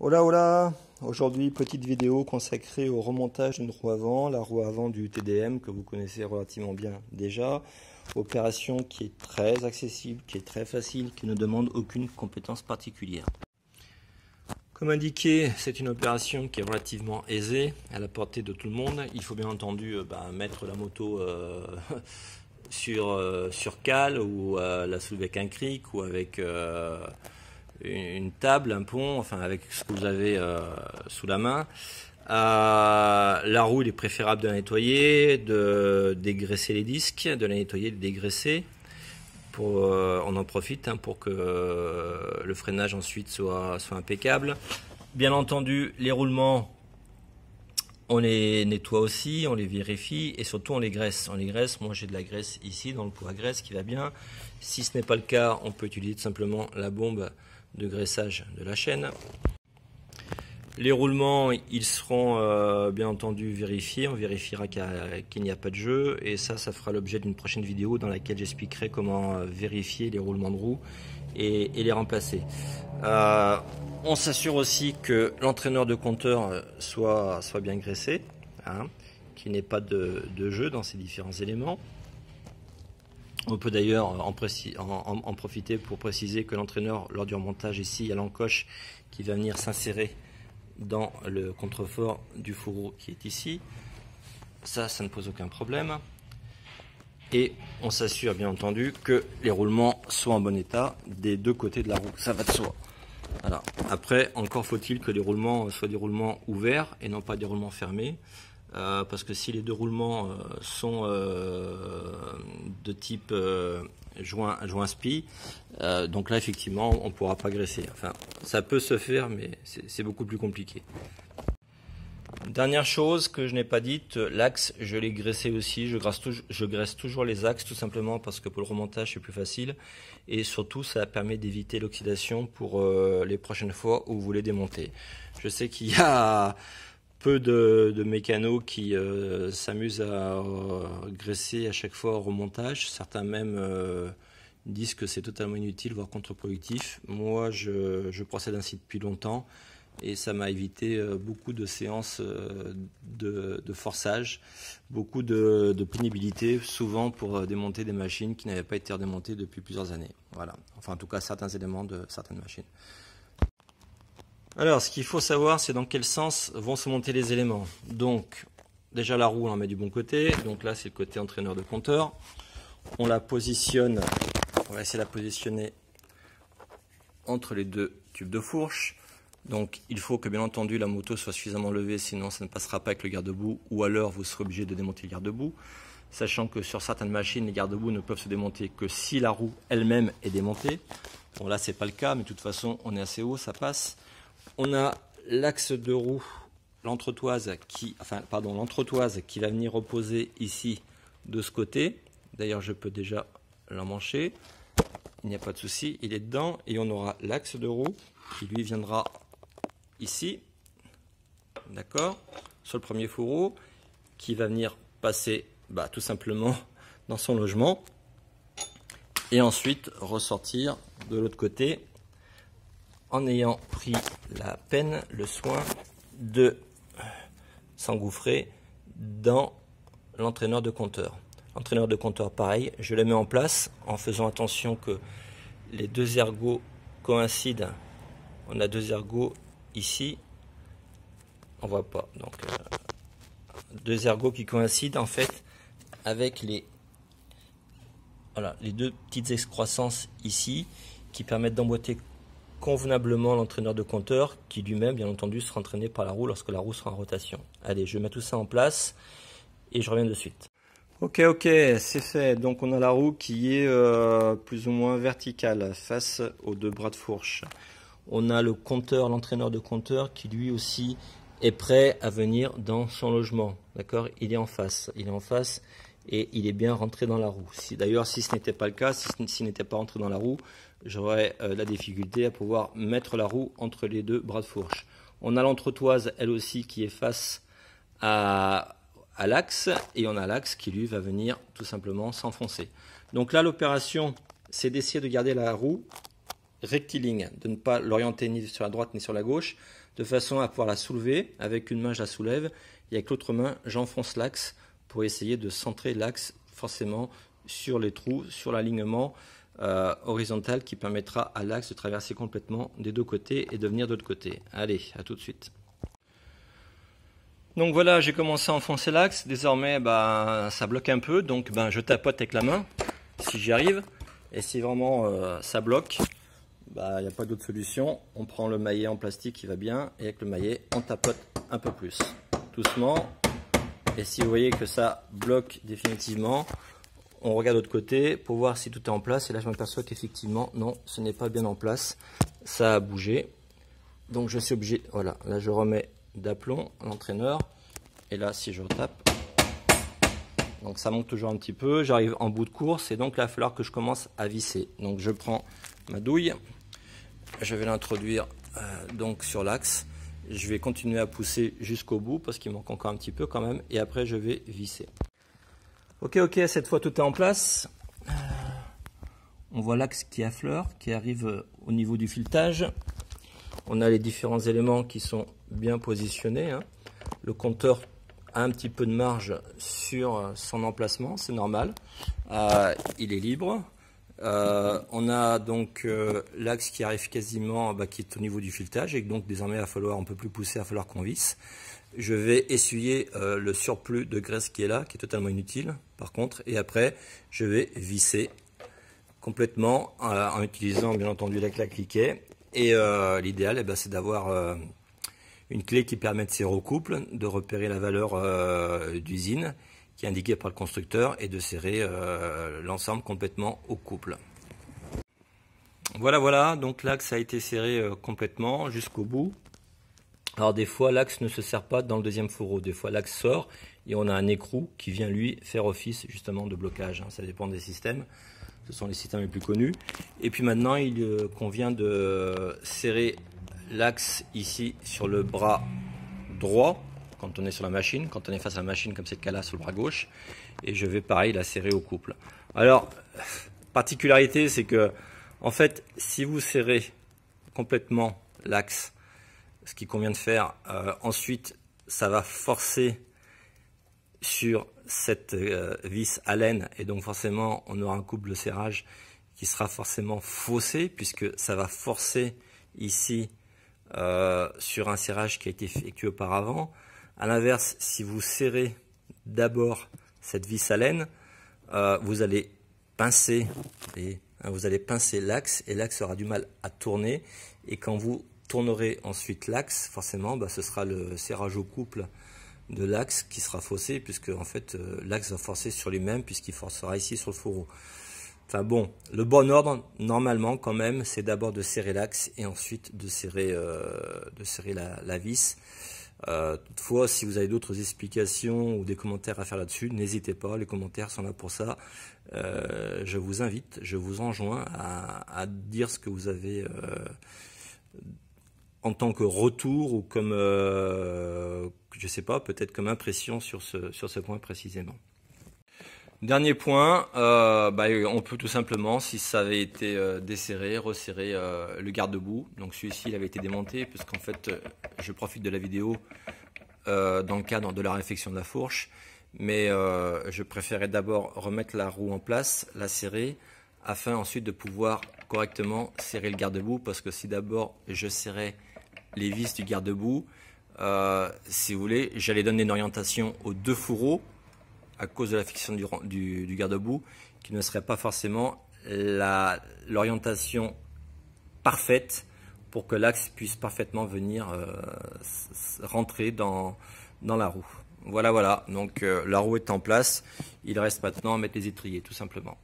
Hola hola! Aujourd'hui, petite vidéo consacrée au remontage d'une roue avant, la roue avant du TDM que vous connaissez relativement bien déjà. Opération qui est très accessible, qui est très facile, qui ne demande aucune compétence particulière. Comme indiqué, c'est une opération qui est relativement aisée, à la portée de tout le monde. Il faut bien entendu mettre la moto sur cale ou la soulever avec un cric ou avec une table, un pont, enfin avec ce que vous avez sous la main. La roue, il est préférable de la nettoyer, de dégraisser les disques, de la nettoyer, de dégraisser. On en profite pour que le freinage ensuite soit impeccable. Bien entendu, les roulements, on les nettoie aussi, on les vérifie et surtout on les graisse. Moi j'ai de la graisse ici dans le pot à graisse qui va bien. Si ce n'est pas le cas, on peut utiliser tout simplement la bombe de graissage de la chaîne. Les roulements, ils seront bien entendu vérifiés. On vérifiera qu'il n'y a pas de jeu et ça fera l'objet d'une prochaine vidéo dans laquelle j'expliquerai comment vérifier les roulements de roue et les remplacer. On s'assure aussi que l'entraîneur de compteur soit bien graissé, qu'il n'y ait pas de jeu dans ces différents éléments. On peut d'ailleurs en profiter pour préciser que l'entraîneur, lors du remontage ici, il y a l'encoche qui va venir s'insérer dans le contrefort du fourreau qui est ici. Ça ne pose aucun problème. Et on s'assure bien entendu que les roulements soient en bon état des deux côtés de la roue. Ça va de soi. Voilà. Après, encore faut-il que les roulements soient des roulements ouverts et non pas des roulements fermés. Parce que si les deux roulements sont de type joint spi, donc là effectivement on ne pourra pas graisser. Enfin, ça peut se faire, mais c'est beaucoup plus compliqué. Dernière chose que je n'ai pas dite, l'axe, je l'ai graissé aussi. Je graisse toujours les axes tout simplement parce que pour le remontage c'est plus facile et surtout ça permet d'éviter l'oxydation pour les prochaines fois où vous voulez démonter. Je sais qu'il y a peu de mécanos qui s'amusent à graisser à chaque fois au remontage. Certains même disent que c'est totalement inutile, voire contre-productif. Moi, je procède ainsi depuis longtemps et ça m'a évité beaucoup de séances de forçage, beaucoup de pénibilité, souvent pour démonter des machines qui n'avaient pas été redémontées depuis plusieurs années. Voilà. Enfin, en tout cas, certains éléments de certaines machines. Alors, ce qu'il faut savoir, c'est dans quel sens vont se monter les éléments. Donc, déjà la roue, on en met du bon côté. Donc là, c'est le côté entraîneur de compteur. On la positionne, on va essayer de la positionner entre les deux tubes de fourche. Donc, il faut que, bien entendu, la moto soit suffisamment levée, sinon ça ne passera pas avec le garde-boue. Ou alors, vous serez obligé de démonter le garde-boue. Sachant que sur certaines machines, les garde-boue ne peuvent se démonter que si la roue elle-même est démontée. Bon, là, c'est pas le cas, mais de toute façon, on est assez haut, ça passe. On a l'axe de roue, l'entretoise qui va venir reposer ici de ce côté. D'ailleurs, je peux déjà l'emmancher. Il n'y a pas de souci, il est dedans. Et on aura l'axe de roue qui lui viendra ici, d'accord, sur le premier fourreau, qui va venir passer tout simplement dans son logement. Et ensuite ressortir de l'autre côté, en ayant pris la peine, le soin de s'engouffrer dans l'entraîneur de compteur. L'entraîneur de compteur, pareil, je le mets en place en faisant attention que les deux ergots coïncident. On a deux ergots ici, on voit pas, donc deux ergots qui coïncident en fait avec les deux petites excroissances ici qui permettent d'emboîter convenablement l'entraîneur de compteur qui lui-même bien entendu sera entraîné par la roue lorsque la roue sera en rotation. Allez, je mets tout ça en place et je reviens de suite. Ok, c'est fait. Donc on a la roue qui est plus ou moins verticale face aux deux bras de fourche. On a le compteur, l'entraîneur de compteur qui lui aussi est prêt à venir dans son logement. D'accord, il est en face et il est bien rentré dans la roue. D'ailleurs, si ce n'était pas le cas, s'il n'était pas rentré dans la roue, j'aurais la difficulté à pouvoir mettre la roue entre les deux bras de fourche. On a l'entretoise, elle aussi, qui est face à l'axe, et on a l'axe qui, lui, va venir tout simplement s'enfoncer. Donc là, l'opération, c'est d'essayer de garder la roue rectiligne, de ne pas l'orienter ni sur la droite ni sur la gauche, de façon à pouvoir la soulever. Avec une main, je la soulève, et avec l'autre main, j'enfonce l'axe pour essayer de centrer l'axe forcément sur les trous, sur l'alignement horizontal qui permettra à l'axe de traverser complètement des deux côtés et de venir de l'autre côté. Allez, à tout de suite. Donc voilà, j'ai commencé à enfoncer l'axe. Désormais, ça bloque un peu, donc je tapote avec la main si j'y arrive. Et si vraiment ça bloque, il n'y a pas d'autre solution. On prend le maillet en plastique qui va bien, et avec le maillet, on tapote un peu plus, doucement. Et si vous voyez que ça bloque définitivement, on regarde de l'autre côté pour voir si tout est en place. Et là, je m'aperçois qu'effectivement, non, ce n'est pas bien en place. Ça a bougé. Donc, je suis obligé, voilà, là, je remets d'aplomb l'entraîneur. Et là, si je retape, donc ça monte toujours un petit peu. J'arrive en bout de course et donc là, il va falloir que je commence à visser. Donc, je prends ma douille. Je vais l'introduire donc sur l'axe. Je vais continuer à pousser jusqu'au bout parce qu'il manque encore un petit peu quand même. Et après, je vais visser. Ok, cette fois tout est en place. On voit l'axe qui affleure, qui arrive au niveau du filetage. On a les différents éléments qui sont bien positionnés. Le compteur a un petit peu de marge sur son emplacement, c'est normal. Il est libre. On a donc l'axe qui arrive quasiment, qui est au niveau du filetage, et donc désormais il va falloir un peu plus pousser, il va falloir qu'on visse. Je vais essuyer le surplus de graisse qui est là, qui est totalement inutile par contre, et après je vais visser complètement en utilisant bien entendu la clé à cliquet. Et l'idéal c'est d'avoir une clé qui permet de serrer au couple, de repérer la valeur d'usine qui est indiquée par le constructeur et de serrer l'ensemble complètement au couple. Voilà, donc l'axe a été serré complètement jusqu'au bout. Alors des fois l'axe ne se serre pas dans le deuxième fourreau, des fois l'axe sort et on a un écrou qui vient lui faire office justement de blocage, ça dépend des systèmes, ce sont les systèmes les plus connus. Et puis maintenant il convient de serrer l'axe ici sur le bras droit quand on est sur la machine, quand on est face à la machine comme c'est le cas là sur le bras gauche, et je vais pareil la serrer au couple. Alors particularité c'est que en fait si vous serrez complètement l'axe, ce qu'il convient de faire, ensuite ça va forcer sur cette vis Allen et donc forcément on aura un couple de serrage qui sera forcément faussé puisque ça va forcer ici sur un serrage qui a été effectué auparavant. A l'inverse, si vous serrez d'abord cette vis Allen, vous allez pincer, vous allez pincer l'axe et l'axe aura du mal à tourner, et quand vous tournerez ensuite l'axe, forcément ce sera le serrage au couple de l'axe qui sera faussé, puisque en fait l'axe va forcer sur lui-même puisqu'il forcera ici sur le fourreau. Enfin bon, le bon ordre normalement quand même c'est d'abord de serrer l'axe et ensuite de serrer la vis. Toutefois, si vous avez d'autres explications ou des commentaires à faire là-dessus, n'hésitez pas, les commentaires sont là pour ça. Je vous invite, je vous enjoins à dire ce que vous avez en tant que retour ou comme, je sais pas, peut-être comme impression sur ce point précisément. Dernier point, on peut tout simplement, si ça avait été desserré, resserrer le garde-boue. Donc celui-ci il avait été démonté, puisqu'en fait je profite de la vidéo dans le cadre de la réfection de la fourche. Mais je préférais d'abord remettre la roue en place, la serrer, afin ensuite de pouvoir correctement serrer le garde-boue. Parce que si d'abord je serrais les vis du garde-boue, si vous voulez, j'allais donner une orientation aux deux fourreaux, à cause de la fiction du garde-boue, qui ne serait pas forcément l'orientation parfaite pour que l'axe puisse parfaitement venir rentrer dans la roue. Voilà, donc la roue est en place, il reste maintenant à mettre les étriers tout simplement.